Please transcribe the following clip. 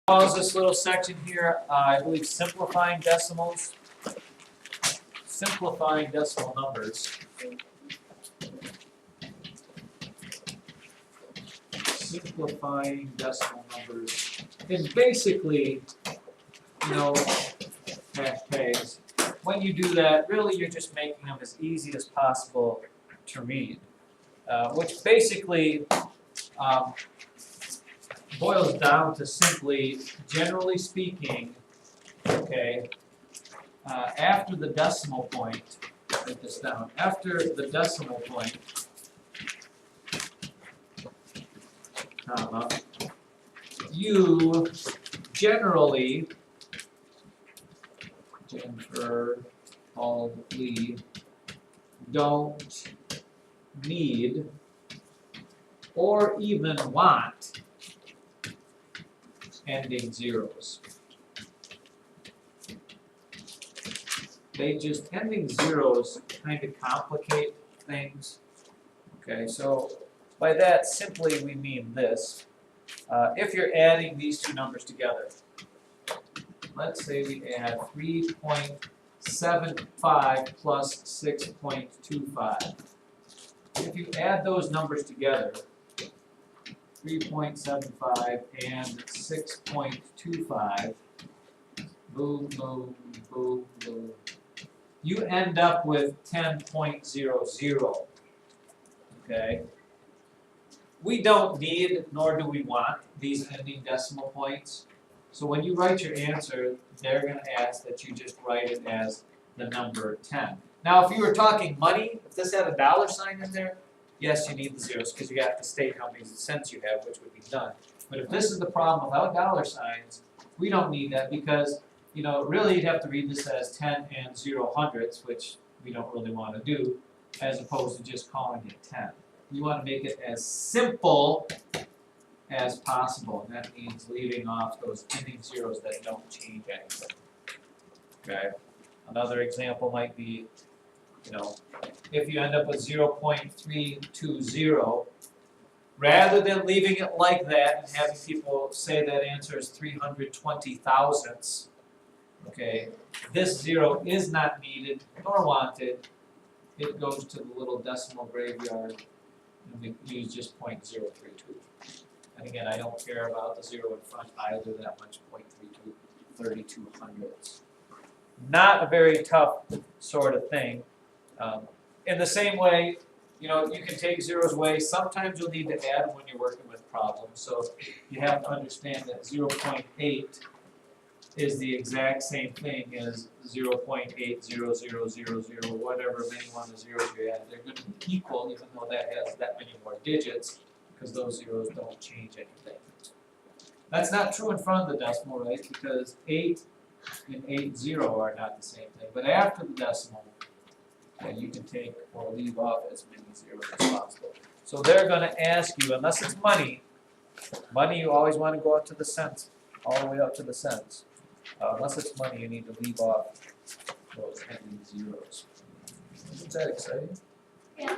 Pause this little section here, I believe simplifying decimals. Simplifying decimal numbers. Simplifying decimal numbers. And basically, you know, hashtags, when you do that, really you're just making them as easy as possible to read. Which basically boils down to simply, generally speaking, okay, after the decimal point, write this down, after the decimal point, comma, you generally don't need or even want ending zeros. Ending zeros kind of complicate things. Okay, so by that simply we mean this. If you're adding these two numbers together, let's say we add 3.75 plus 6.25. If you add those numbers together, 3.75 and 6.25, boom, boom, boom, boom, you end up with 10.00. Okay? We don't need, nor do we want, these ending decimal points. So when you write your answer, they're going to ask that you just write it as the number 10. Now, if you were talking money, if this had a dollar sign in there, yes, you need the zeros because you have to state how many cents you have, which would be done. But if this is the problem without dollar signs, we don't need that because, you know, really you'd have to read this as 10 and 0 hundredths, which we don't really want to do, as opposed to just calling it 10. You want to make it as simple as possible, and that means leaving off those ending zeros that don't change anything. Okay. Another example might be, you know, if you end up with 0.320, rather than leaving it like that and having people say that answer is 320 thousandths, okay, this zero is not needed nor wanted. It goes to the little decimal graveyard, and we use just 0.032. And again, I don't care about the zero in front either that much, 0.32, 32 hundredths. Not a very tough sort of thing. In the same way, you know, you can take zeros away. Sometimes you'll need to add them when you're working with problems. So you have to understand that 0.8 is the exact same thing as 0.80000, whatever many one of zeros you add. They're going to be equal, even though that has that many more digits, because those zeros don't change anything. That's not true in front of the decimal, right? Because 8 and 80 are not the same thing. But after the decimal, you can take or leave off as many zeros as possible. So they're going to ask you, unless it's money you always want to go up to the cents, all the way up to the cents. Unless it's money, you need to leave off those ending zeros. Isn't that exciting? Yeah.